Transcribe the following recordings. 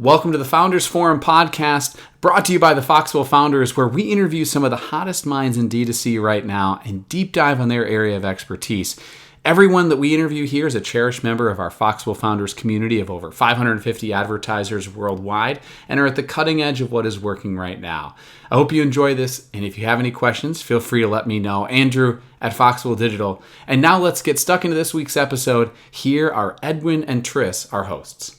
Welcome to the Founders Forum podcast, brought to you by the Foxwell Founders, where we interview some of the hottest minds in D2C right now and deep dive on their area of expertise. Everyone that we interview here is a cherished member of our Foxwell Founders community of over 550 advertisers worldwide and are at the cutting edge of what is working right now. I hope you enjoy this, and if you have any questions, feel free to let me know. Andrew at Foxwell Digital. And now let's get stuck into this week's episode. Here are Edwin and Tris, our hosts.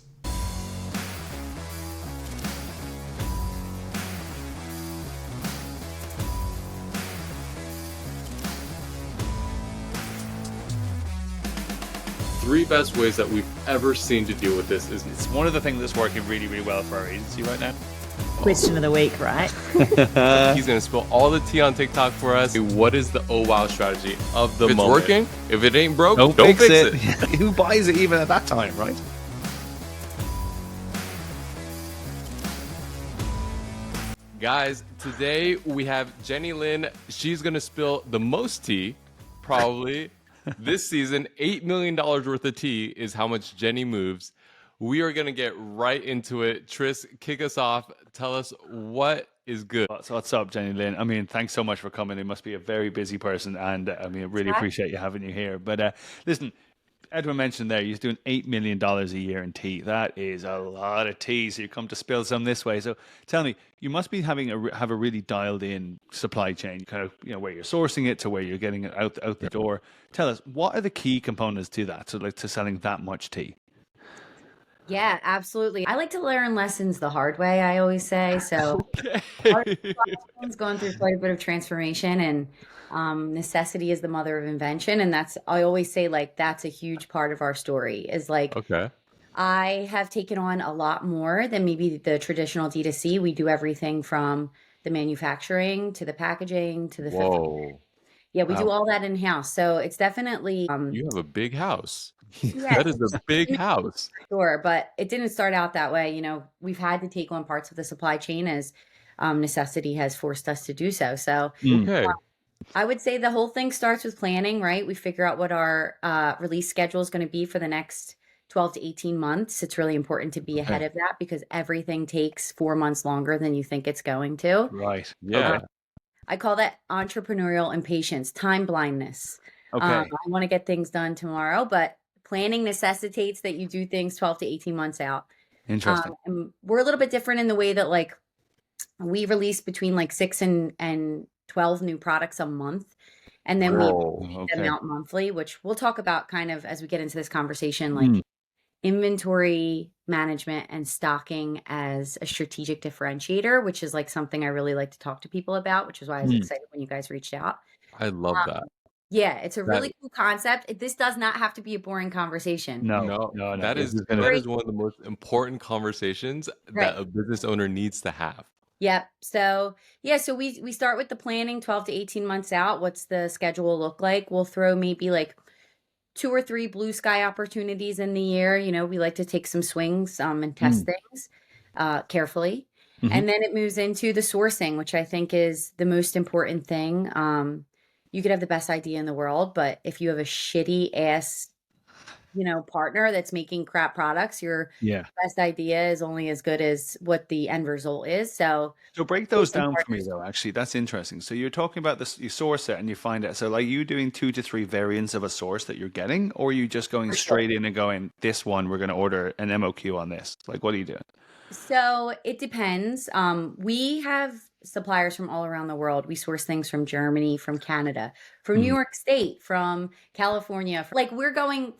Three best ways that we've ever seen to deal with this is it's one of the things that's working really, really well for our agency right now. Question of the week, right? He's going to spill all the tea on TikTok for us. What is the oh wow strategy of the moment? It's working. If it ain't broke, don't fix it. Who buys it even at that time, right? Guys, today we have Jenni-Lyn. She's going to spill the most tea, probably. This season, $8 million worth of tea is how much Jenni moves. We are going to get right into it. Tris, kick us off. Tell us what is good. So what's up, Jenni-Lyn? I mean, thanks so much for coming. You must be a very busy person, and I mean, I really appreciate you having you here. But listen, Edwin mentioned there, you're doing $8 million a year in tea. That is a lot of tea. So you come to spill some this way. So tell me, you must be have a really dialed in supply chain, kind of, you know, where you're sourcing it to where you're getting it out the door. Tell us, what are the key components to that? So like to selling that much tea? Yeah, absolutely. I like to learn lessons the hard way, I always say. So it's gone through quite a bit of transformation, and necessity is the mother of invention. And I always say, like, that's a huge part of our story is like, okay, I have taken on a lot more than maybe the traditional D2C. We do everything from the manufacturing to the packaging to the whoa. Yeah, we do all that in-house. So it's definitely you have a big house. Yeah, that is a big house. Sure, but it didn't start out that way. You know, we've had to take on parts of the supply chain as necessity has forced us to do so. So okay. I would say the whole thing starts with planning, right? We figure out what our release schedule is going to be for the next 12 to 18 months. It's really important to be ahead of that because everything takes 4 months longer than you think it's going to. Right. Yeah. I call that entrepreneurial impatience, time blindness. Okay. I want to get things done tomorrow, but planning necessitates that you do things 12 to 18 months out. Interesting. And we're a little bit different in the way that, like, we release between like 6 and 12 new products a month. And then we release them out monthly, which we'll talk about kind of as we get into this conversation, like inventory management and stocking as a strategic differentiator, which is like something I really like to talk to people about, which is why I was excited when you guys reached out. I love that. Yeah, it's a really cool concept. This does not have to be a boring conversation. No. That is one of the most important conversations that a business owner needs to have. Yep. So we start with the planning 12 to 18 months out. What's the schedule look like? We'll throw maybe like 2 or 3 blue sky opportunities in the year. You know, we like to take some swings and test things carefully. And then it moves into the sourcing, which I think is the most important thing. You could have the best idea in the world, but if you have a shitty ass, partner that's making crap products, your best idea is only as good as what the end result is. So break those down for me, though. Actually, that's interesting. So you're talking about this, you source it and you find it. So like, you doing 2 to 3 variants of a source that you're getting, or are you just going straight in and going, this one, we're going to order an MOQ on this? Like, what are you doing? So it depends. We have suppliers from all around the world. We source things from Germany, from Canada, from New York State, from California. Like, we're going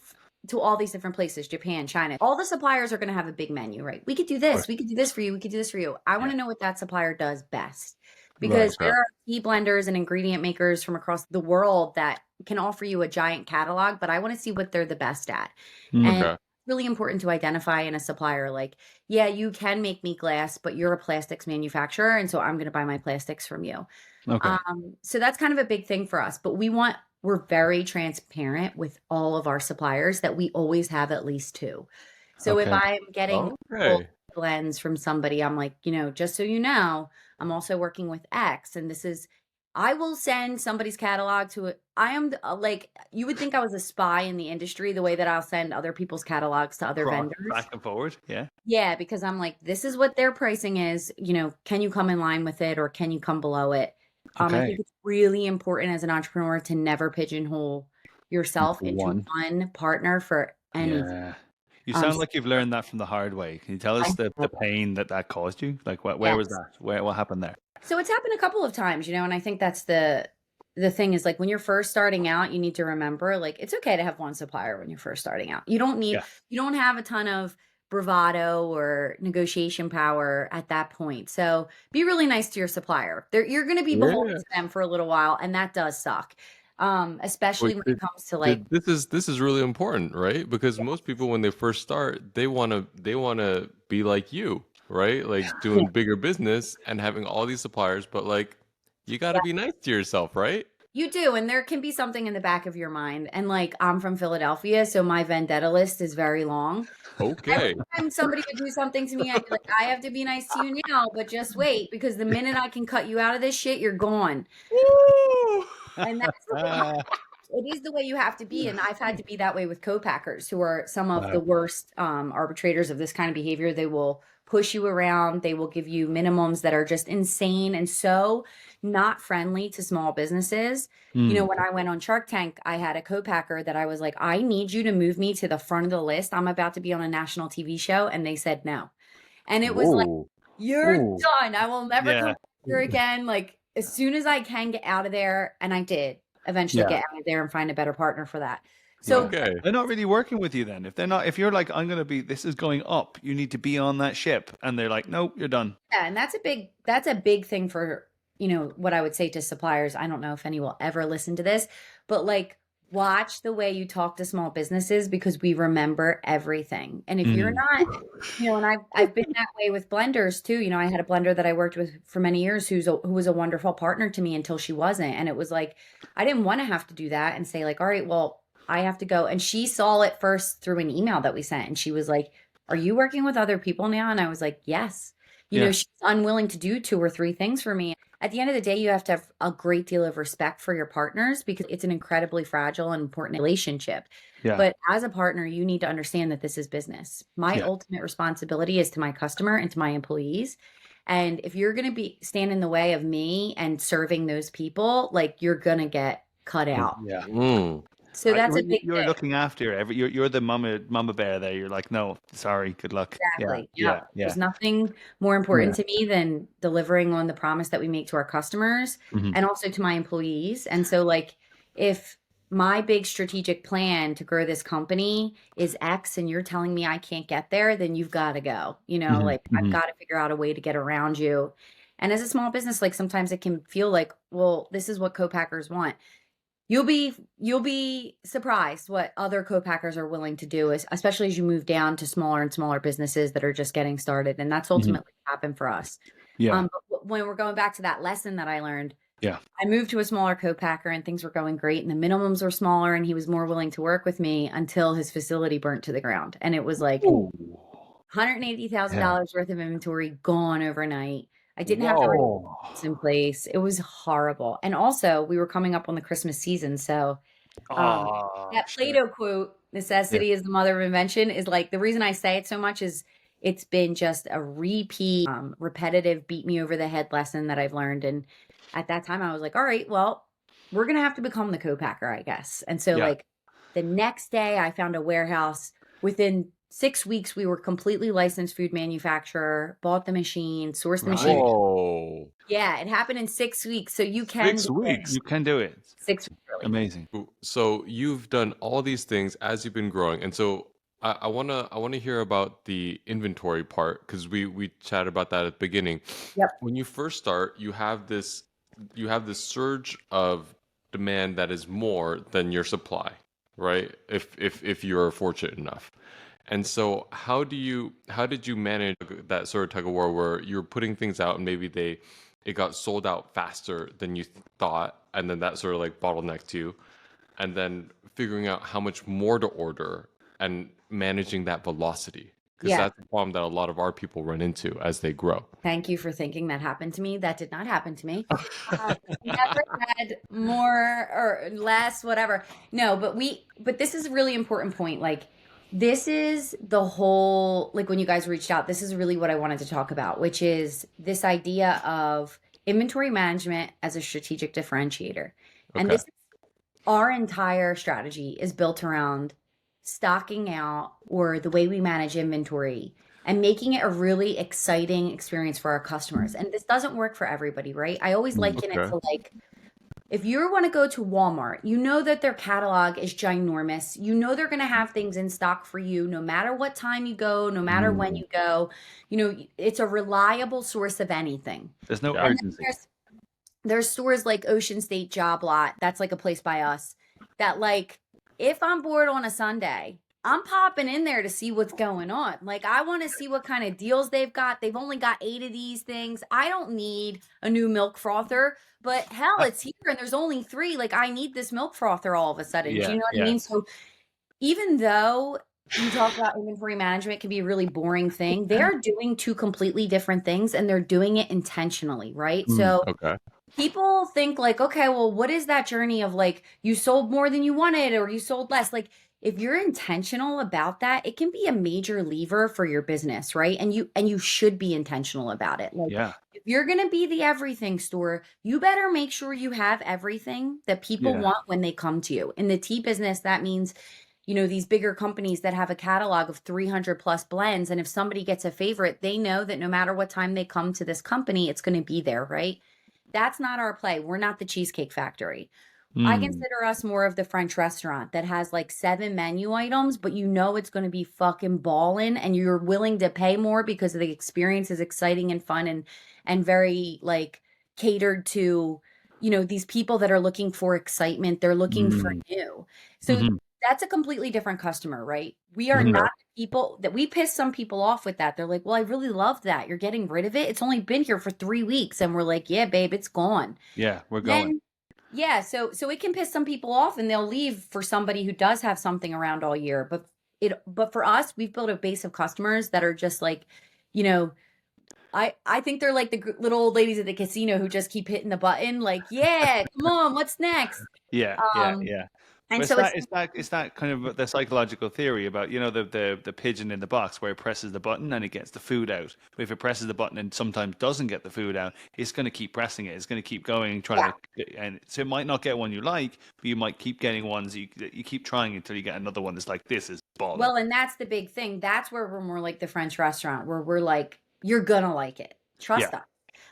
to all these different places, Japan, China. All the suppliers are going to have a big menu, right? We could do this. We could do this for you. We could do this for you. I want to know what that supplier does best, because there are tea blenders and ingredient makers from across the world that can offer you a giant catalog, but I want to see what they're the best at. And really important to identify in a supplier, like, yeah, you can make me glass, but you're a plastics manufacturer, and so I'm going to buy my plastics from you. So that's kind of a big thing for us, but we're very transparent with all of our suppliers that we always have at least 2. So if I'm getting blends from somebody, I'm like, just so you know, I'm also working with X, and this is I will send somebody's catalog to it. I am like, you would think I was a spy in the industry, the way that I'll send other people's catalogs to other vendors. Back and forward. Yeah. Yeah, because I'm like, this is what their pricing is. Can you come in line with it or can you come below it? I think it's really important as an entrepreneur to never pigeonhole yourself into one partner for anything. Yeah. You sound like you've learned that from the hard way. Can you tell us the pain that caused you? Like, where was that? What happened there? So it's happened a couple of times, and I think that's the thing is, like, when you're first starting out, you need to remember, like, it's okay to have one supplier when you're first starting out. You don't have a ton of bravado or negotiation power at that point. So be really nice to your supplier. You're going to be beholden to them for a little while, and that does suck. Especially when it comes to like this is really important, right? Because most people, when they first start, they want to be like you, right? Like doing bigger business and having all these suppliers, but like you got to be nice to yourself, right? You do, and there can be something in the back of your mind. And like, I'm from Philadelphia, so my vendetta list is very long. Okay. Every time somebody would do something to me, I'd be like, I have to be nice to you now, but just wait, because the minute I can cut you out of this shit, you're gone. And that's it is the way you have to be. And I've had to be that way with co-packers, who are some of the worst arbitrators of this kind of behavior. They will push you around. They will give you minimums that are just insane and so not friendly to small businesses. When I went on Shark Tank, I had a co-packer that I was like, I need you to move me to the front of the list. I'm about to be on a national TV show. And they said no. And it was like, you're done. I will never come here again. Like, as soon as I can get out of there. And I did eventually get out of there and find a better partner for that. So they're not really working with you then. If you're like, this is going up, you need to be on that ship, and they're like, nope, you're done. Yeah, and that's a big thing for, what I would say to suppliers. I don't know if any will ever listen to this, but like, watch the way you talk to small businesses, because we remember everything. And if you're not, and I've been that way with blenders too. I had a blender that I worked with for many years who was a wonderful partner to me until she wasn't. And it was like, I didn't want to have to do that and say like, all right, well, I have to go. And she saw it first through an email that we sent. And she was like, are you working with other people now? And I was like, yes. She's unwilling to do 2 or 3 things for me. At the end of the day, you have to have a great deal of respect for your partners, because it's an incredibly fragile and important relationship. Yeah. But as a partner, you need to understand that this is business. My ultimate responsibility is to my customer and to my employees. And if you're going to stand in the way of me and serving those people, like, you're going to get cut out. Yeah. So that's a big You're thing. looking after you're the mama bear there. You're like, no, sorry, good luck. Exactly. Yeah. There's nothing more important to me than delivering on the promise that we make to our customers and also to my employees. And so, like, if my big strategic plan to grow this company is X and you're telling me I can't get there, then you've got to go. I've got to figure out a way to get around you. And as a small business, like, sometimes it can feel like, well, this is what co-packers want. You'll be surprised what other co-packers are willing to do, especially as you move down to smaller and smaller businesses that are just getting started. And that's ultimately what happened for us. Yeah. But when we're going back to that lesson that I learned, I moved to a smaller co-packer and things were going great and the minimums were smaller and he was more willing to work with me until his facility burnt to the ground. And it was like $180,000 worth of inventory gone overnight. I didn't have the right in place. It was horrible. And also, we were coming up on the Christmas season. So that Plato quote, necessity is the mother of invention, is like, the reason I say it so much is it's been just a repeat, repetitive, beat me over the head lesson that I've learned. And at that time, I was like, all right, well, we're going to have to become the co-packer, I guess. And so like the next day, I found a warehouse. Within 6 weeks, we were completely licensed food manufacturer, bought the machine, sourced the machine. Whoa. Yeah, it happened in 6 weeks. So you can 6 weeks. You can do it. 6 weeks. Really. Amazing. So you've done all these things as you've been growing. And so I wanna hear about the inventory part, because we chatted about that at the beginning. Yep. When you first start, you have this surge of demand that is more than your supply, right? If you're fortunate enough. And so how did you manage that sort of tug of war where you're putting things out and maybe it got sold out faster than you thought, and then that sort of like bottlenecked you, and then figuring out how much more to order and managing that velocity? because that's the problem that a lot of our people run into as they grow. Thank you for thinking that happened to me. That did not happen to me. Never had more or less, whatever. No, but this is a really important point. Like, this is the whole, like, when you guys reached out, this is really what I wanted to talk about, which is this idea of inventory management as a strategic differentiator. And this, our entire strategy is built around stocking out, or the way we manage inventory, and making it a really exciting experience for our customers. And this doesn't work for everybody, right? I always liken it to, like, if you want to go to Walmart, you know that their catalog is ginormous. You know they're going to have things in stock for you no matter what time you go, no matter when you go. You know, it's a reliable source of anything. There's no urgency. There's stores like Ocean State Job Lot, that's like a place by us, that, like, if I'm bored on a Sunday, I'm popping in there to see what's going on. Like, I want to see what kind of deals they've got. They've only got 8 of these things. I don't need a new milk frother, but hell, it's here and there's only 3. Like, I need this milk frother all of a sudden. Do you know what I mean? So even though you talk about inventory management can be a really boring thing, they're doing 2 completely different things, and they're doing it intentionally, right? So people think, like, okay, well, what is that journey of, like, you sold more than you wanted or you sold less? Like, if you're intentional about that, it can be a major lever for your business, right? And you should be intentional about it. Like, if you're going to be the everything store, you better make sure you have everything that people want when they come to you. In the tea business, that means, you know, these bigger companies that have a catalog of 300 plus blends. And if somebody gets a favorite, they know that no matter what time they come to this company, it's going to be there, right? That's not our play. We're not the Cheesecake Factory. I consider us more of the French restaurant that has like 7 menu items, but you know it's going to be fucking ballin', and you're willing to pay more because the experience is exciting and fun and very, like, catered to, you know, these people that are looking for excitement. They're looking for new. So that's a completely different customer, right? We are not people that we piss some people off with that. They're like, well, I really love that. You're getting rid of it. It's only been here for 3 weeks. And we're like, yeah, babe, it's gone. Yeah, we're going. Yeah, so it can piss some people off, and they'll leave for somebody who does have something around all year. But for us, we've built a base of customers that are just like, you know, I think they're like the little old ladies at the casino who just keep hitting the button, like, yeah, come on, what's next? Yeah. And Well, so it's that kind of the psychological theory about, you know, the pigeon in the box where it presses the button and it gets the food out. But if it presses the button and sometimes doesn't get the food out, it's going to keep pressing it. It's going to keep going, and so it might not get one you like, but you might keep getting ones you keep trying until you get another one that's like, this is baller. Well, and that's the big thing. That's where we're more like the French restaurant, where we're like, you're gonna like it. Trust us.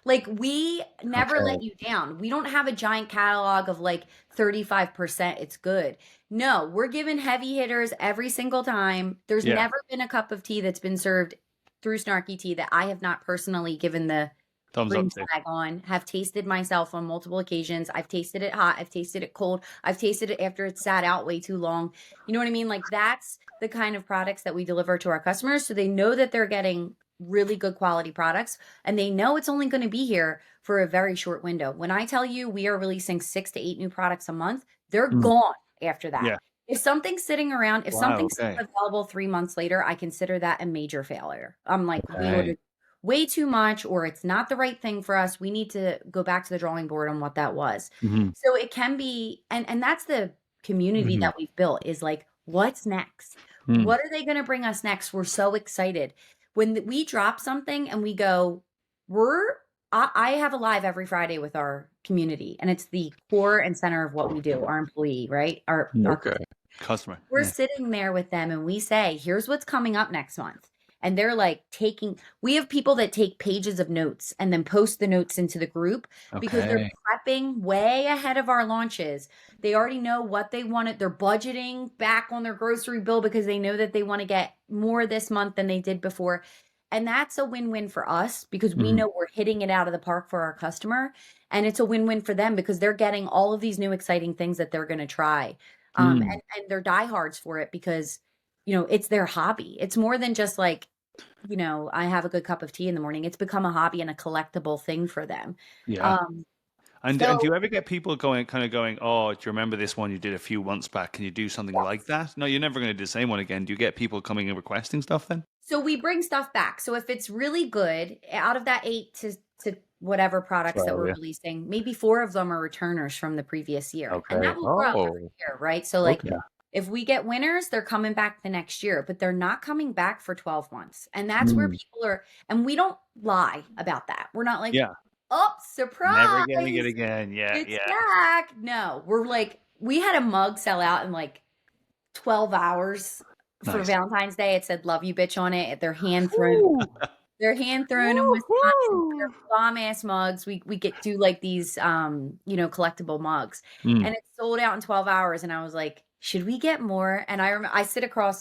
Like, we never let you down. We don't have a giant catalog of like 35%. It's good. No, we're giving heavy hitters every single time. There's never been a cup of tea that's been served through Snarky Tea that I have not personally given the thumbs green up flag on. Have tasted myself on multiple occasions. I've tasted it hot. I've tasted it cold. I've tasted it after it's sat out way too long. You know what I mean? Like, that's the kind of products that we deliver to our customers, so they know that they're getting really good quality products, and they know it's only going to be here for a very short window. When I tell you we are releasing 6 to 8 new products a month, they're gone after that. If something's sitting around, if something's available 3 months later, I consider that a major failure. I'm like, we ordered way too much, or it's not the right thing for us. We need to go back to the drawing board on what that was. So it can be, and that's the community that we've built, is like, what's next? What are they going to bring us next? We're so excited. When we drop something and we go, I have a live every Friday with our community, and it's the core and center of what we do, our employee, right? Our customer. We're sitting there with them and we say, here's what's coming up next month. And they're like we have people that take pages of notes and then post the notes into the group because they're prepping way ahead of our launches. They already know what they wanted. They're budgeting back on their grocery bill because they know that they want to get more this month than they did before. And that's a win-win for us because we know we're hitting it out of the park for our customer. And it's a win-win for them because they're getting all of these new exciting things that they're going to try. And they're diehards for it because, you know, it's their hobby. It's more than just like, you know, I have a good cup of tea in the morning. It's become a hobby and a collectible thing for them. And So do you ever get people going, oh, do you remember this one you did a few months back? Can you do something like that? No, you're never going to do the same one again. Do you get people coming and requesting stuff then? So we bring stuff back. So if it's really good, out of that 8 to whatever products that 12, we're yeah. releasing, maybe 4 of them are returners from the previous year. And Okay. that will grow Oh. every year, right? So like Okay. if we get winners, they're coming back the next year, but they're not coming back for 12 months. And that's where people are, and we don't lie about that. We're not like, Yeah. oh, surprise. Never getting it again. Yeah. It's Yeah. back. No, we're like, we had a mug sell out in like 12 hours for Nice. Valentine's Day. It said "Love you, bitch" on it. They're hand thrown. They're hand thrown in Wisconsin. They're bomb ass mugs. We do like these collectible mugs, Mm. and it sold out in 12 hours. And I was like, should we get more? And I remember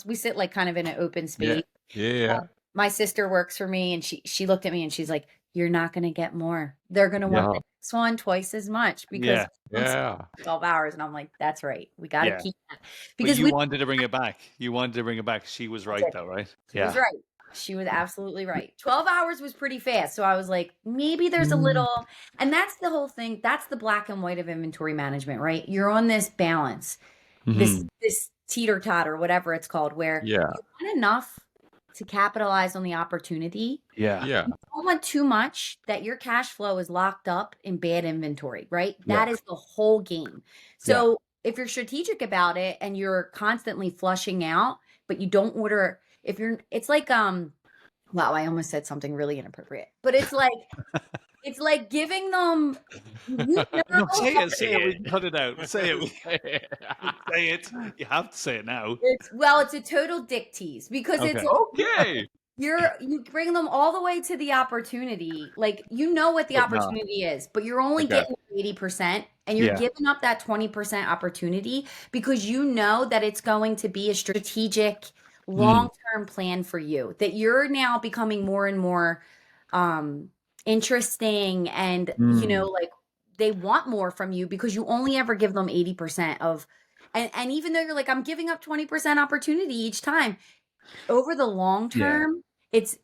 we sit like kind of in an open space. Yeah. My sister works for me, and she looked at me and she's like, "You're not going to get more. They're going to want the next one twice as much because Yeah. 12 hours." And I'm like, that's right. We got to Yeah. keep that. But you wanted to bring it back. She was right, though, right? She was right. She was absolutely right. 12 hours was pretty fast. So I was like, maybe there's a little, and that's the whole thing. That's the black and white of inventory management, right? You're on this balance, this teeter-totter, whatever it's called, where you want enough to capitalize on the opportunity. Yeah. Yeah. You don't want too much that your cash flow is locked up in bad inventory, right? That is the whole game. So if you're strategic about it and you're constantly flushing out, but you don't order, it's like, wow, I almost said something really inappropriate, but it's like giving them, No, say it. We can cut it out. Say it. Say it. You have to say it now. It's a total dick tease because it's Okay. you bring them all the way to the opportunity. Like, what the opportunity is, but you're only getting 80% and you're giving up that 20% opportunity because you know that it's going to be a strategic long-term plan for you, that you're now becoming more and more interesting, and like they want more from you because you only ever give them 80% of, and even though you're like, I'm giving up 20% opportunity each time, over the long term, it's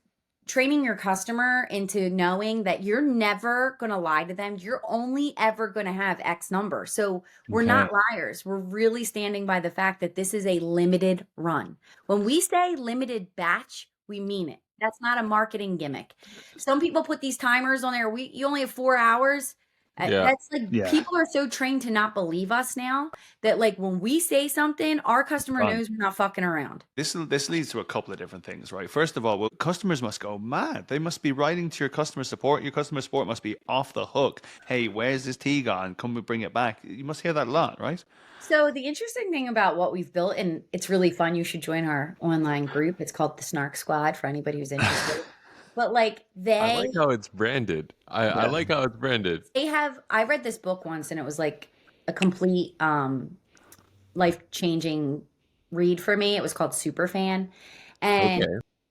training your customer into knowing that you're never going to lie to them. You're only ever going to have X number. So we're not liars. We're really standing by the fact that this is a limited run. When we say limited batch, we mean it. That's not a marketing gimmick. Some people put these timers on there. You only have 4 hours. That's like, people are so trained to not believe us now that like when we say something, our customer knows we're not fucking around. This leads to a couple of different things, right? First of all, customers must go mad. They must be writing to your customer support. Your customer support must be off the hook. Hey, where's this tea gone? Come and bring it back. You must hear that a lot, right? So the interesting thing about what we've built, and it's really fun, you should join our online group. It's called the Snark Squad for anybody who's interested. But like I like how it's branded. I like how it's branded. I read this book once and it was like a complete life-changing read for me. It was called Superfan. And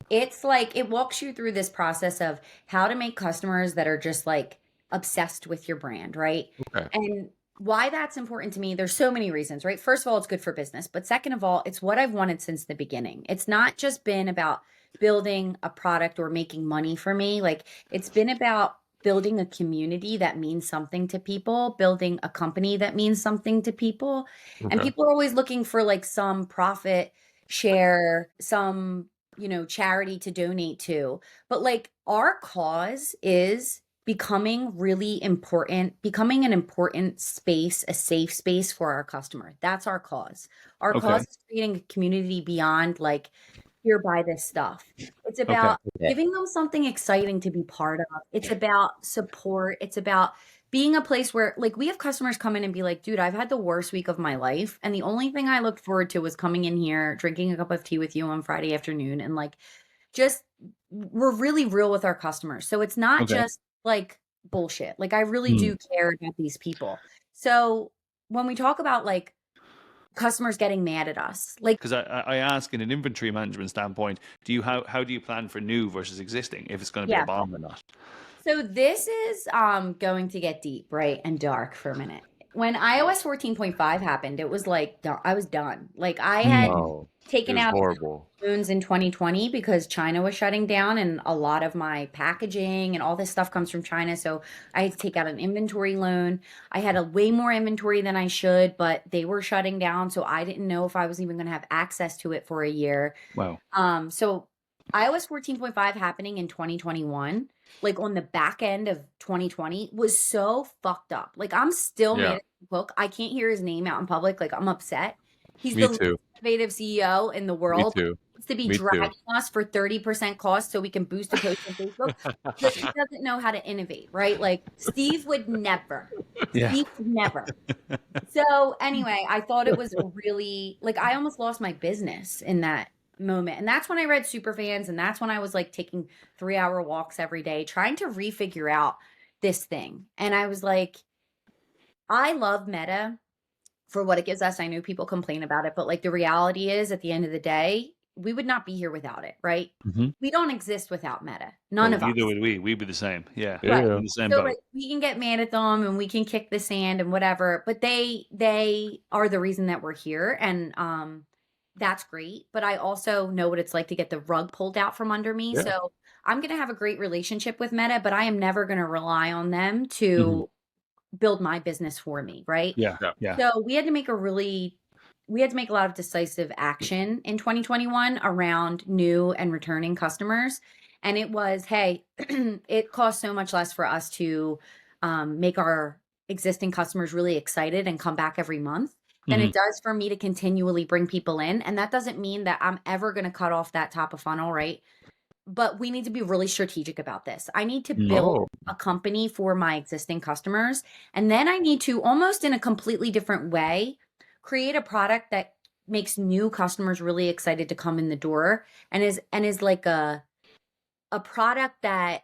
it's like, it walks you through this process of how to make customers that are just like obsessed with your brand, right? Okay. And why that's important to me, there's so many reasons, right? First of all, it's good for business. But second of all, it's what I've wanted since the beginning. It's not just been about building a product or making money for me. Like, it's been about building a community that means something to people, building a company that means something to people. And people are always looking for like some profit share, some, charity to donate to. But like, our cause is becoming really important, becoming an important space, a safe space for our customer. That's our cause. Our cause is creating a community beyond like, here, buy this stuff. It's about giving them something exciting to be part of. It's about support. It's about being a place where like we have customers come in and be like, dude, I've had the worst week of my life. And the only thing I looked forward to was coming in here, drinking a cup of tea with you on Friday afternoon. And like, just, we're really real with our customers. So it's not just like bullshit. Like, I really do care about these people. So when we talk about like customers getting mad at us, like, because I ask in an inventory management standpoint, how do you plan for new versus existing, if it's going to be a bomb or not? So this is going to get deep, right, and dark for a minute. When iOS 14.5 happened, it was like I was done. Like, I had taken was out horrible. spoons in 2020 because China was shutting down, and a lot of my packaging and all this stuff comes from China. So I had to take out an inventory loan. I had a way more inventory than I should, but they were shutting down. So I didn't know if I was even going to have access to it for a year. Wow. So iOS 14.5 happening in 2021, like on the back end of 2020, was so fucked up. Like I'm still mad at the book. I can't hear his name out in public. Like I'm upset. He's Me the too. least innovative CEO in the Me world. too. He needs to be Me dragging too. us for 30% cost so we can boost a post on Facebook. But he doesn't know how to innovate, right? Like Steve would never. Yeah. Steve would never. So anyway, I thought it was really like I almost lost my business in that moment. And that's when I read Superfans, and that's when I was like taking 3-hour walks every day trying to refigure out this thing. And I was like, I love Meta for what it gives us. I know people complain about it, but like the reality is at the end of the day, we would not be here without it, right? Mhm. We don't exist without Meta. None of us. Neither would we. We'd be the same. Yeah. Yeah. In the same So boat. like we can get mad at them and we can kick the sand and whatever, but they are the reason that we're here, and that's great. But I also know what it's like to get the rug pulled out from under me. Yeah. So I'm gonna have a great relationship with Meta, but I am never gonna rely on them to build my business for me, right? Yeah. Yeah. Yeah. So we had to make a lot of decisive action in 2021 around new and returning customers. And it was, hey, it costs so much less for us to make our existing customers really excited and come back every month than it does for me to continually bring people in. And that doesn't mean that I'm ever going to cut off that top of funnel, right? But we need to be really strategic about this. I need to build a company for my existing customers. And then I need to, almost in a completely different way, create a product that makes new customers really excited to come in the door, and is like a product that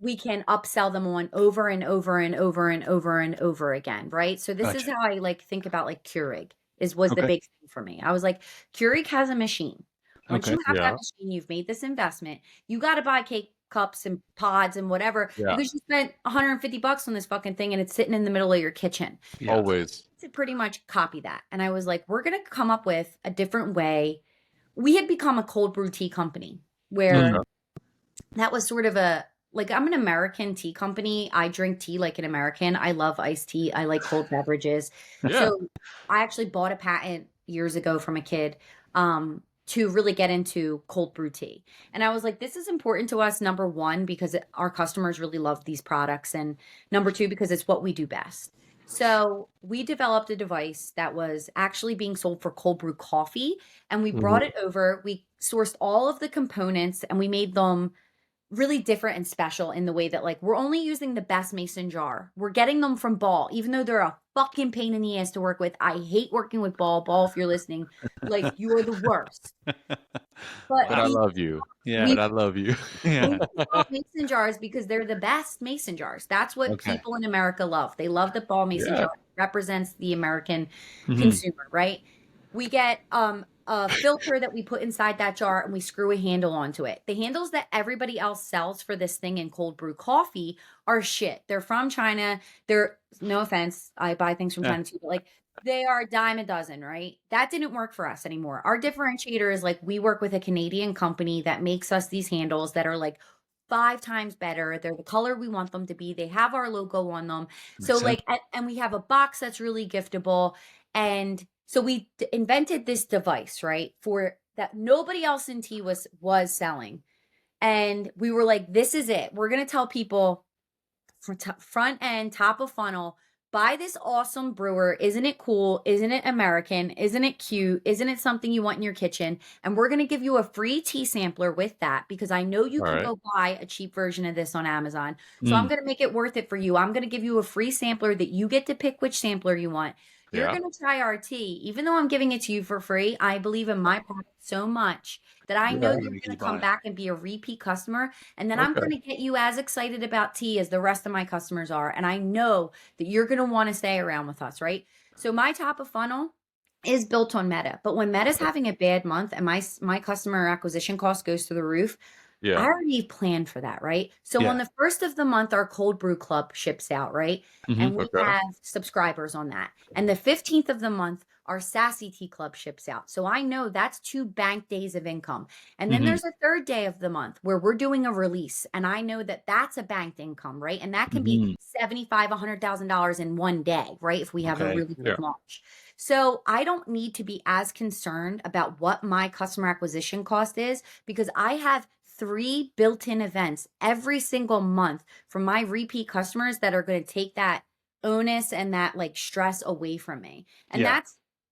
we can upsell them on over and over and over and over and over again, right? So this is Gotcha. how I like think about like Keurig was the Okay. big thing for me. I was like, Keurig has a machine. Once Okay. you have Yeah. that machine, you've made this investment. You got to buy cake cups and pods and whatever Yeah. because you spent $150 on this fucking thing and it's sitting in the middle of your kitchen. Yeah. Always. To pretty much copy that. And I was like, we're going to come up with a different way. We had become a cold brew tea company where that was sort of like I'm an American tea company. I drink tea like an American. I love iced tea. I like cold beverages. Yeah. So I actually bought a patent years ago from a kid to really get into cold brew tea. And I was like, this is important to us, number one, because our customers really love these products. And number two, because it's what we do best. So we developed a device that was actually being sold for cold brew coffee. And we brought it over. We sourced all of the components and we made them really different and special in the way that like we're only using the best mason jar. We're getting them from Ball, even though they're a fucking pain in the ass to work with. I hate working with Ball. Ball, if you're listening, like you're the worst. But I love you. Yeah. But I love you. Yeah. Ball mason jars because they're the best mason jars. That's what Okay. people in America love. They love the Ball mason Yeah. jar. It represents the American consumer, right? We get a filter that we put inside that jar and we screw a handle onto it. The handles that everybody else sells for this thing in cold brew coffee are shit. They're from China. They're, no offense, I buy things from China too, but like they are a dime a dozen, right? That didn't work for us anymore. Our differentiator is like we work with a Canadian company that makes us these handles that are like 5 times better. They're the color we want them to be. They have our logo on them. So Makes like, and we have a box that's really giftable. And so we invented this device, right? For that nobody else in tea was selling. And we were like, this is it. We're going to tell people for front end, top of funnel, buy this awesome brewer. Isn't it cool? Isn't it American? Isn't it cute? Isn't it something you want in your kitchen? And we're going to give you a free tea sampler with that because I know you can go buy a cheap version of this on Amazon. So I'm going to make it worth it for you. I'm going to give you a free sampler that you get to pick which sampler you want. You're going to try our tea. Even though I'm giving it to you for free, I believe in my product so much that I know you're going to come back and be a repeat customer. And then I'm going to get you as excited about tea as the rest of my customers are. And I know that you're going to want to stay around with us, right? So my top of funnel is built on Meta. But when Meta's having a bad month and my customer acquisition cost goes through the roof, I already planned for that, right? So on the first of the month, our cold brew club ships out, right? And we have subscribers on that. And the 15th of the month, our Sassy Tea Club ships out. So I know that's 2 bank days of income. And then there's a third day of the month where we're doing a release. And I know that that's a banked income, right? And that can be $75,000, $100,000 in one day, right? If we have a really big launch. So I don't need to be as concerned about what my customer acquisition cost is, because I have 3 built-in events every single month from my repeat customers that are going to take that onus and that like stress away from me. And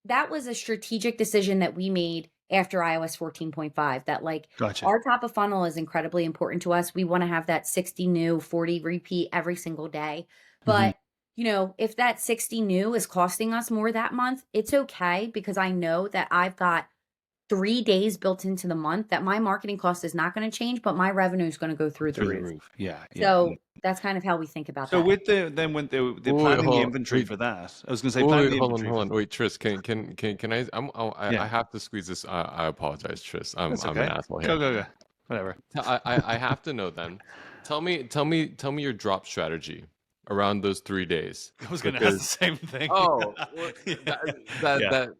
that was a strategic decision that we made after iOS 14.5, that like our top of funnel is incredibly important to us. We want to have that 60 new, 40 repeat every single day. But you know, if that 60 new is costing us more that month, it's okay, because I know that I've got 3 days built into the month that my marketing cost is not going to change, but my revenue is going to go through the roof. So that's kind of how we think about that. So with the planning the inventory for that, I was going to say planning the inventory. Hold on. Wait, Tris, can I? I have to squeeze this. I apologize, Tris. I'm an asshole here. Go. Whatever. I have to know then. Tell me your drop strategy around those 3 days. I was going to ask the same thing. Oh,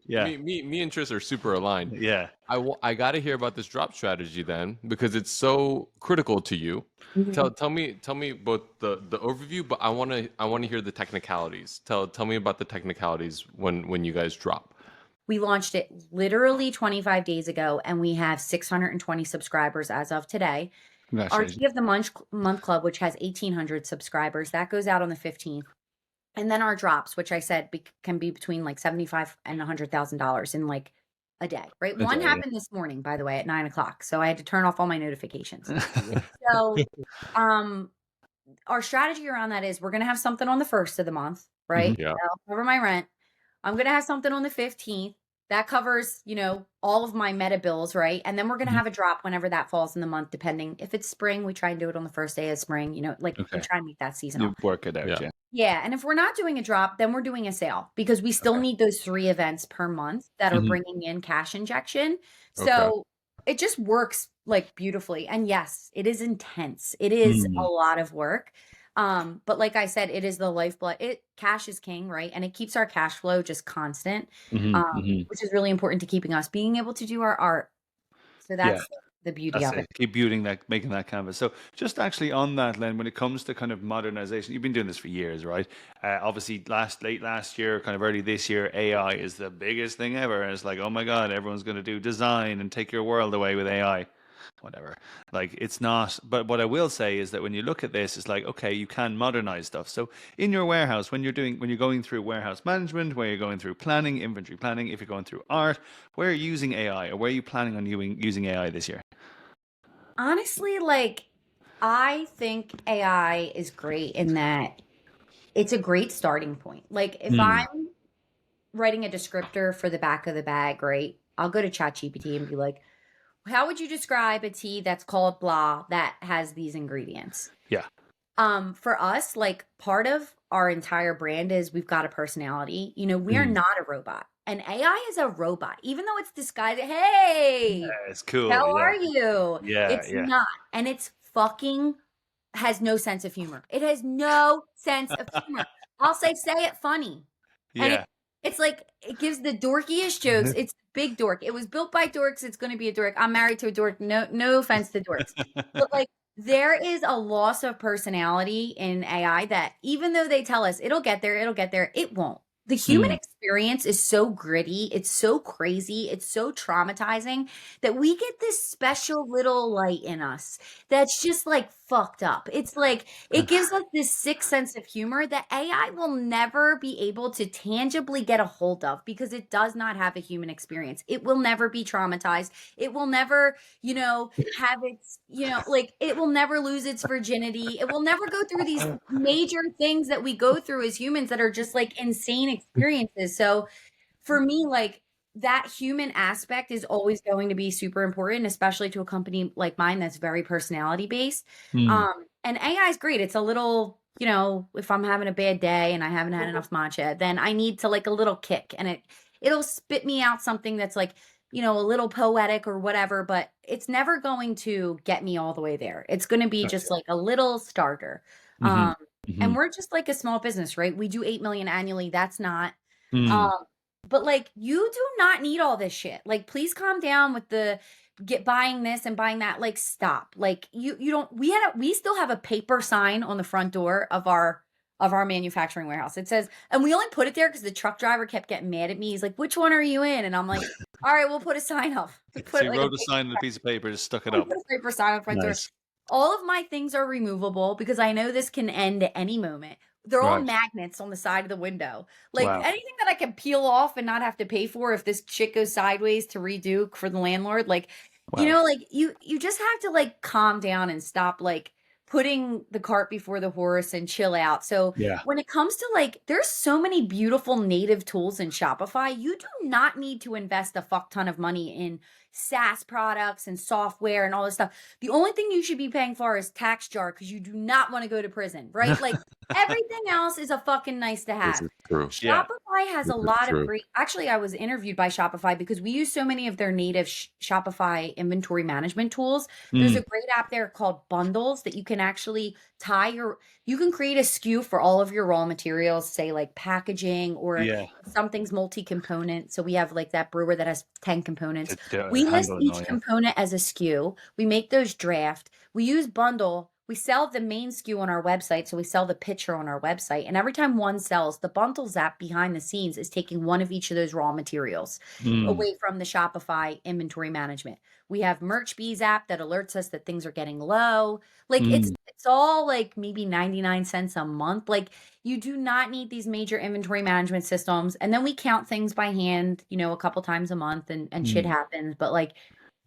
me and Tris are super aligned. Yeah. I got to hear about this drop strategy then, because it's so critical to you. Tell me both the overview, but I want to hear the technicalities. Tell me about the technicalities when you guys drop. We launched it literally 25 days ago, and we have 620 subscribers as of today. Our Tea of the Month Club, which has 1,800 subscribers, that goes out on the 15th. And then our drops, which I said can be between like $75,000 and $100,000 in like a day, right? One happened this morning, by the way, at 9 o'clock. So I had to turn off all my notifications. So our strategy around that is we're going to have something on the 1st of the month, right? Yeah. That'll cover my rent. I'm going to have something on the 15th. That covers, you know, all of my meta bills, right? And then we're going to have a drop whenever that falls in the month, depending. If it's spring, we try and do it on the first day of spring, you know, like we try and make that seasonal. You work it out, Yeah. And if we're not doing a drop, then we're doing a sale, because we still need those 3 events per month that are bringing in cash injection. So it just works like beautifully. And yes, it is intense. It is a lot of work. But like I said, it is the lifeblood. Cash is king, right? And it keeps our cash flow just constant, which is really important to keeping us being able to do our art. So that's the beauty of it. Keep building that, making that canvas. So just actually on that, Len, when it comes to kind of modernization, you've been doing this for years, right? Obviously late last year, kind of early this year, AI is the biggest thing ever. And it's like, oh my God, everyone's going to do design and take your world away with AI. Whatever, like it's not. But what I will say is that when you look at this, it's like, okay, you can modernize stuff. So in your warehouse, when you're going through warehouse management, where you're going through planning, inventory planning, if you're going through art, where are you using AI, or where are you planning on using AI this year? Honestly, like I think AI is great in that it's a great starting point. Like if I'm writing a descriptor for the back of the bag, right, I'll go to ChatGPT and be like, how would you describe a tea that's called blah that has these ingredients? Yeah. For us, like part of our entire brand is we've got a personality. You know, we are not a robot, and AI is a robot, even though it's disguised. Hey, it's cool. How are you? Yeah, it's not, and it's fucking has no sense of humor. It has no sense of humor. I'll say it funny. Yeah. It's like, it gives the dorkiest jokes. It's big dork. It was built by dorks. It's going to be a dork. I'm married to a dork. No offense to dorks. But like, there is a loss of personality in AI that even though they tell us it'll get there, it won't. The human experience is so gritty. It's so crazy. It's so traumatizing that we get this special little light in us that's just like fucked up. It's like, it gives us this sick sense of humor that AI will never be able to tangibly get a hold of, because it does not have a human experience. It will never be traumatized. It will never, you know, have its, you know, like it will never lose its virginity. It will never go through these major things that we go through as humans that are just like insane experiences. So for me, like that human aspect is always going to be super important, especially to a company like mine that's very personality based. And AI is great. It's a little, you know, if I'm having a bad day and I haven't had enough matcha, then I need to like a little kick, and it'll spit me out something that's like, you know, a little poetic or whatever, but it's never going to get me all the way there. It's going to be just like a little starter. And we're just like a small business, right? We do 8 million annually. That's not, But like, you do not need all this shit. Like, please calm down with the buying this and buying that. Like, stop. Like, you don't. We still have a paper sign on the front door of our manufacturing warehouse. It says, and we only put it there because the truck driver kept getting mad at me. He's like, "Which one are you in?" And I'm like, "All right, we'll put a sign up." So you wrote a sign on a piece of paper, just stuck it up. Put a paper sign on the front door. All of my things are removable because I know this can end at any moment. They're all magnets on the side of the window. Like anything that I can peel off and not have to pay for if this shit goes sideways to redo for the landlord. Like, you know, like you just have to like calm down and stop like putting the cart before the horse and chill out. So when it comes to like, there's so many beautiful native tools in Shopify. You do not need to invest a fuck ton of money in SaaS products and software and all this stuff. The only thing you should be paying for is tax jar because you do not want to go to prison, right? Like everything else is a fucking nice to have. Shopify has a lot of great. Actually, I was interviewed by Shopify because we use so many of their native Shopify inventory management tools. There's a great app there called Bundles that you can actually you can create a SKU for all of your raw materials, say like packaging or something's multi-component. So we have like that brewer that has 10 components. We list each component as a SKU. We make those draft. We use Bundle. We sell the main SKU on our website. So we sell the picture on our website. And every time one sells, the Bundles app behind the scenes is taking one of each of those raw materials away from the Shopify inventory management. We have Merch Bees app that alerts us that things are getting low. Like it's all like maybe 99 cents a month. Like you do not need these major inventory management systems. And then we count things by hand, you know, a couple times a month and shit happens. But like,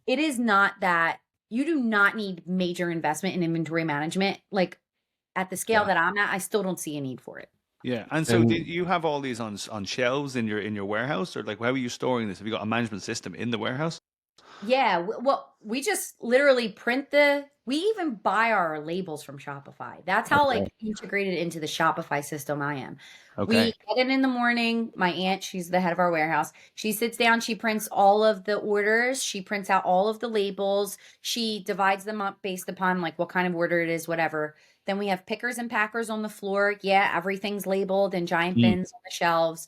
it is not that you do not need major investment in inventory management. Like at the scale that I'm at, I still don't see a need for it. Yeah. And so do you have all these on shelves in your warehouse, or like how are you storing this? Have you got a management system in the warehouse? Yeah, well, we just literally we even buy our labels from Shopify. That's how like integrated into the Shopify system I am. We get it in the morning. My aunt, she's the head of our warehouse. She sits down, she prints all of the orders. She prints out all of the labels. She divides them up based upon like what kind of order it is, whatever. Then we have pickers and packers on the floor. Yeah, everything's labeled in giant bins on the shelves.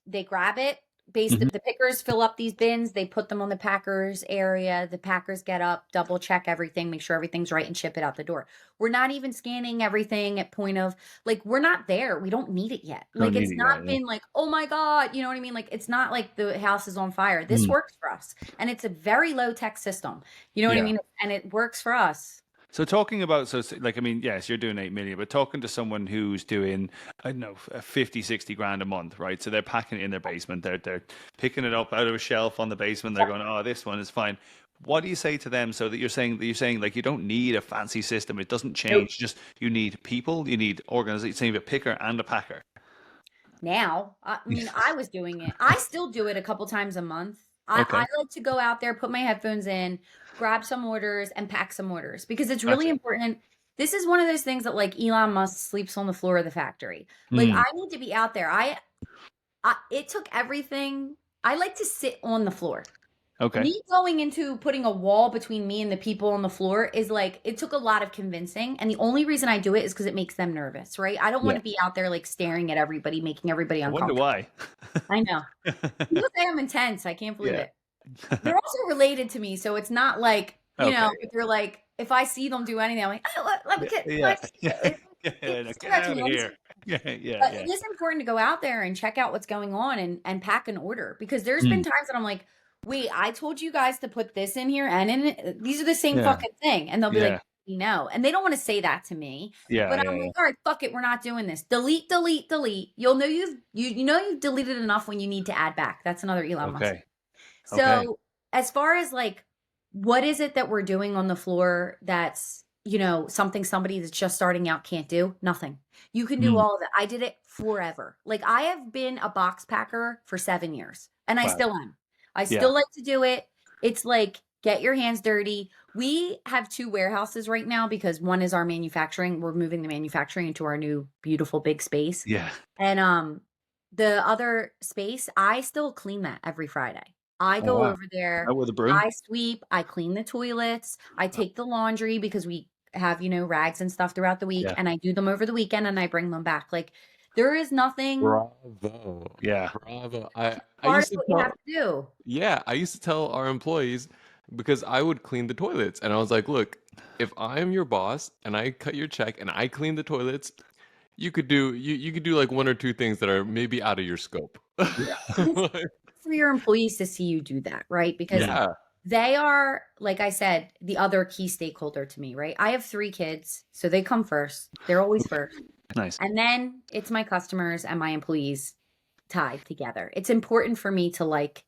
They grab it. The pickers fill up these bins. They put them on the packers area. The packers get up, double check everything, make sure everything's right, and ship it out the door. We're not even scanning everything at point of like, we're not there. We don't need it yet. Like it's not been like, oh my God, you know what I mean? Like it's not like the house is on fire. This works for us. And it's a very low tech system. You know what I mean? And it works for us. So talking about, like, I mean, yes, you're doing 8 million, but talking to someone who's doing, I don't know, 50, 60 grand a month, right? So they're packing it in their basement. They're picking it up out of a shelf on the basement. They're going, oh, this one is fine. What do you say to them so that you're saying like, you don't need a fancy system. It doesn't change. Just, you need people, you need organization, you need a picker and a packer. Now, I mean, I was doing it. I still do it a couple times a month. I like to go out there, put my headphones in, grab some orders and pack some orders because it's really important. This is one of those things that like Elon Musk sleeps on the floor of the factory. Like I need to be out there. It took everything. I like to sit on the floor. Okay. Me going into putting a wall between me and the people on the floor is like, it took a lot of convincing. And the only reason I do it is because it makes them nervous, right? I don't want to be out there like staring at everybody, making everybody uncomfortable. I wonder why. I know. People say I'm intense. I can't believe it. They're also related to me. So it's not like, you know, if they're like, if I see them do anything, I'm like, oh, let me get get out of here. But it is important to go out there and check out what's going on and pack an order because there's been times that I'm like, wait, I told you guys to put this in here and in it. These are the same fucking thing. And they'll be like, no. And they don't want to say that to me. But I'm like, all right, fuck it. We're not doing this. Delete, delete, delete. You'll know you've deleted enough when you need to add back. That's another Elon Musk. So as far as like, what is it that we're doing on the floor that's, you know, something somebody that's just starting out can't do? Nothing. You can do all of it. I did it forever. Like I have been a box packer for 7 years and I still am. I still like to do it. It's like, get your hands dirty. We have 2 warehouses right now because one is our manufacturing. We're moving the manufacturing into our new beautiful big space. Yeah. And the other space, I still clean that every Friday. I go over there. With a broom? I sweep. I clean the toilets. I take the laundry because we have, you know, rags and stuff throughout the week. And I do them over the weekend and I bring them back. Like There is nothing Bravo. Yeah. Bravo. I part used of to what you have tell, to do. yeah, I used to tell our employees because I would clean the toilets. And I was like, look, if I'm your boss and I cut your check and I clean the toilets, you could do like one or two things that are maybe out of your scope. And it's for your employees to see you do that, right? Because Yeah. they are, like I said, the other key stakeholder to me, right? I have 3 kids, so they come first. They're always first. Nice. And then it's my customers and my employees tied together. It's important for me to like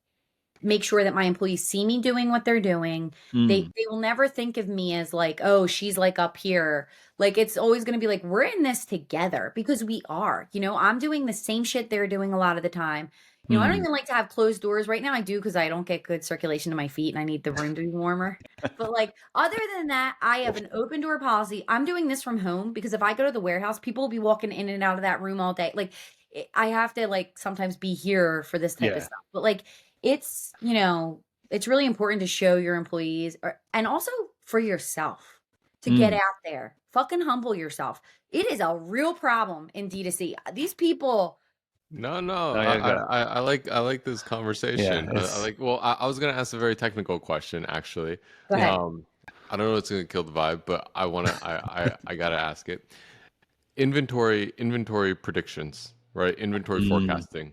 make sure that my employees see me doing what they're doing. They will never think of me as like, oh, she's like up here. Like it's always going to be like we're in this together because we are. You know, I'm doing the same shit they're doing a lot of the time. You know, I don't even like to have closed doors right now. I do because I don't get good circulation to my feet and I need the room to be warmer. But like other than that, I have an open door policy. I'm doing this from home because if I go to the warehouse, people will be walking in and out of that room all day. Like I have to like sometimes be here for this type of stuff. But like it's, you know, it's really important to show your employees and also for yourself to get out there. Fucking humble yourself. It is a real problem in D2C. These people. No, Oh, yeah, I like this conversation. Yeah, I was gonna ask a very technical question actually. Go ahead. I don't know what's gonna kill the vibe, but I gotta ask it. Inventory predictions, right? Inventory forecasting.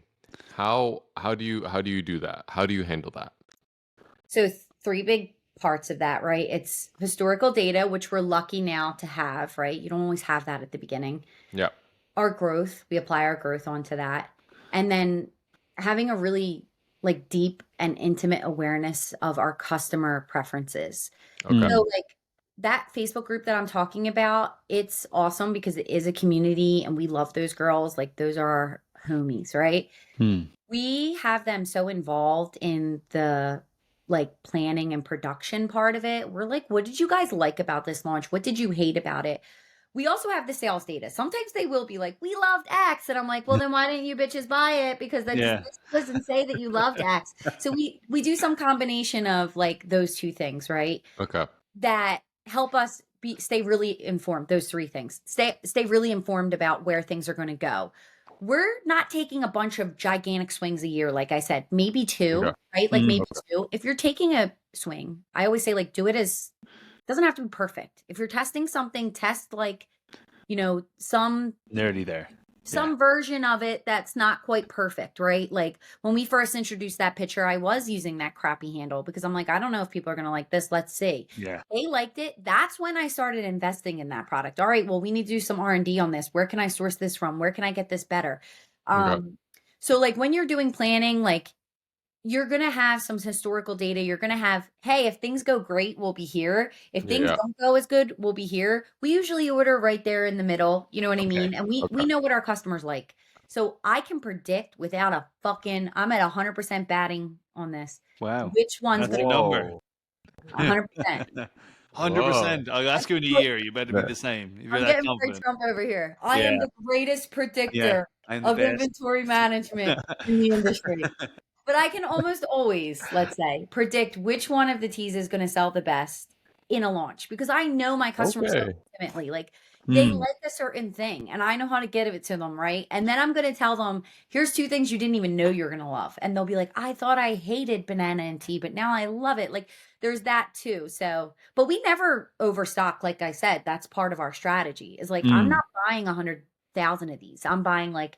How do you do that? How do you handle that? So 3 big parts of that, right? It's historical data, which we're lucky now to have, right? You don't always have that at the beginning. Yeah. Our growth, we apply our growth onto that. And then having a really like deep and intimate awareness of our customer preferences. Okay. So like that Facebook group that I'm talking about, it's awesome because it is a community and we love those girls. Like those are our homies, right? We have them so involved in the like planning and production part of it. We're like, what did you guys like about this launch? What did you hate about it? We also have the sales data. Sometimes they will be like, we loved X. And I'm like, well, then why didn't you bitches buy it? Because that just doesn't say that you loved X. So we do some combination of like those 2 things, right? Okay. That help us stay really informed. Those 3 things. Stay really informed about where things are going to go. We're not taking a bunch of gigantic swings a year, like I said, maybe 2, right? Like maybe 2. If you're taking a swing, I always say like do it as doesn't have to be perfect. If you're testing something, test like, you know, some nearly there. Some version of it that's not quite perfect, right? Like when we first introduced that picture, I was using that crappy handle because I'm like, I don't know if people are going to like this. Let's see. Yeah. They liked it. That's when I started investing in that product. All right, well, we need to do some R&D on this. Where can I source this from? Where can I get this better? So like when you're doing planning, like you're going to have some historical data. You're going to have, hey, if things go great, we'll be here. If things don't go as good, we'll be here. We usually order right there in the middle. You know what I mean? And we know what our customers like. So I can predict without a fucking, I'm at 100% batting on this. Wow. Which one's That's going a to number. 100%. 100%. I'll ask you in a year. You better be the same. If you're I'm that getting very confident. Trump over here. I am the greatest predictor I'm the of best. inventory management in the industry. But I can almost always, let's say, predict which one of the teas is going to sell the best in a launch because I know my customers so intimately. Like they like a certain thing and I know how to get it to them, right? And then I'm going to tell them, here's 2 things you didn't even know you're going to love. And they'll be like, I thought I hated banana and tea, but now I love it. Like there's that too. So, but we never overstock. Like I said, that's part of our strategy is like, I'm not buying 100,000 of these. I'm buying like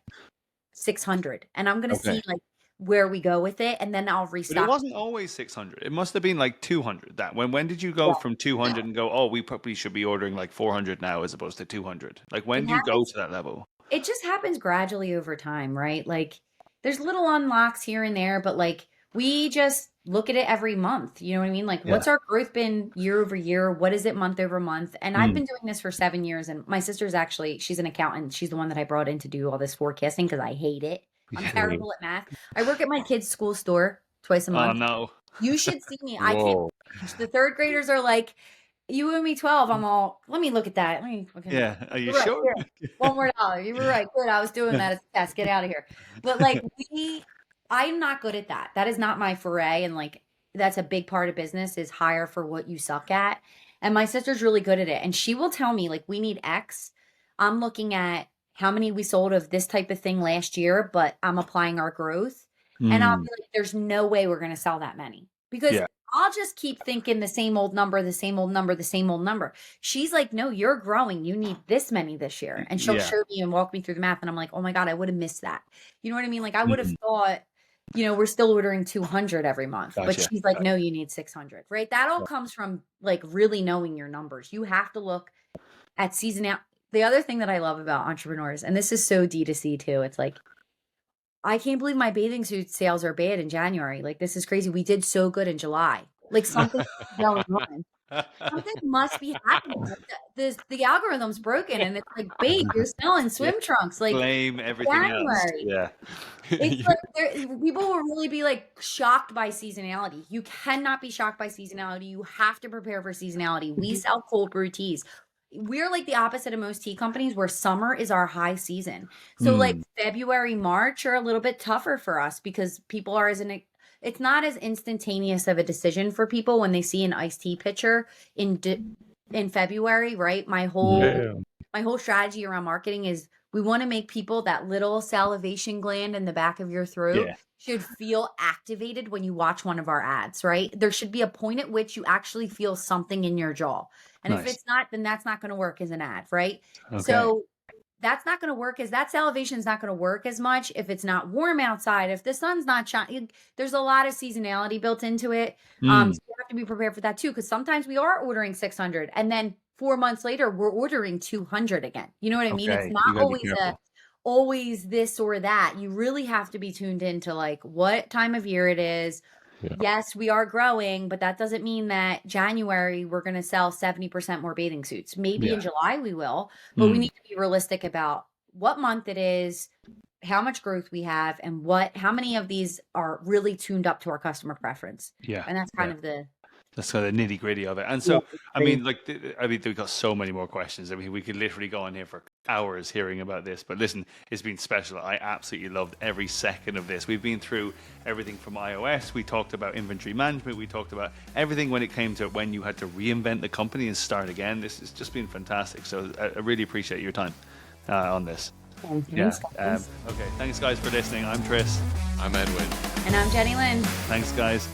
600 and I'm going to see like where we go with it, and then I'll restock. But it wasn't always 600. It must have been like 200. That when did you go from 200 and go, oh, we probably should be ordering like 400 now as opposed to 200? Like when do you go to that level? It just happens gradually over time, right? Like there's little unlocks here and there, but like we just look at it every month. You know what I mean? Like what's our growth been year over year? What is it month over month? And I've been doing this for 7 years. And my sister's actually, she's an accountant. She's the one that I brought in to do all this forecasting because I hate it. I'm terrible at math. I work at my kids' school store twice a month. Oh, no. You should see me. I can't. The 3rd graders are like, you owe me 12. I'm all, let me look at that. Let me look at Yeah. Are you right, sure? $1 more. You were right. Good. I was doing that as a test. Get out of here. But like I'm not good at that. That is not my foray. And like, that's a big part of business is hire for what you suck at. And my sister's really good at it. And she will tell me like, we need X. I'm looking at, how many we sold of this type of thing last year, but I'm applying our growth. And I'll be like, there's no way we're going to sell that many, because I'll just keep thinking the same old number, the same old number, the same old number. She's like, no, you're growing. You need this many this year. And she'll show me and walk me through the math. And I'm like, oh my God, I would have missed that. You know what I mean? Like I would have thought, we're still ordering 200 every month, but she's like, no, you need 600, right? That all comes from like really knowing your numbers. You have to look at seasonality. The other thing that I love about entrepreneurs, and this is so D2C too, it's like, I can't believe my bathing suit sales are bad in January. Like, this is crazy. We did so good in July. Like, something's going on. Something must be happening. Like, the algorithm's broken, and it's like, babe, you're selling swim trunks. Like, blame everything else. Yeah. It's like people will really be like shocked by seasonality. You cannot be shocked by seasonality. You have to prepare for seasonality. We sell cold brew teas. We're like the opposite of most tea companies, where summer is our high season. So like February, March are a little bit tougher for us, because people are it's not as instantaneous of a decision for people when they see an iced tea pitcher in February, right? My whole strategy around marketing is we want to make people, that little salivation gland in the back of your throat should feel activated when you watch one of our ads, right? There should be a point at which you actually feel something in your jaw. And if it's not, then that's not going to work as an ad, right? Okay. So that's not going to work, that salivation is not going to work as much if it's not warm outside, if the sun's not shining. There's a lot of seasonality built into it. So you have to be prepared for that too, because sometimes we are ordering 600 and then 4 months later we're ordering 200 again. You know what I mean? It's not always this or that. You really have to be tuned into like what time of year it is. Yes, we are growing, but that doesn't mean that January we're going to sell 70% more bathing suits. Maybe in July we will, but we need to be realistic about what month it is, how much growth we have, and how many of these are really tuned up to our customer preference. And that's kind of that's kind of the nitty gritty of it. And so, we've got so many more questions. I mean, we could literally go on here for hours hearing about this, but listen, it's been special. I absolutely loved every second of this. We've been through everything from iOS. We talked about inventory management. We talked about everything when it came to when you had to reinvent the company and start again. This has just been fantastic. So I really appreciate your time on this. Okay. Thanks guys for listening. I'm Tris. I'm Edwin. And I'm Jenni-Lyn. Thanks guys.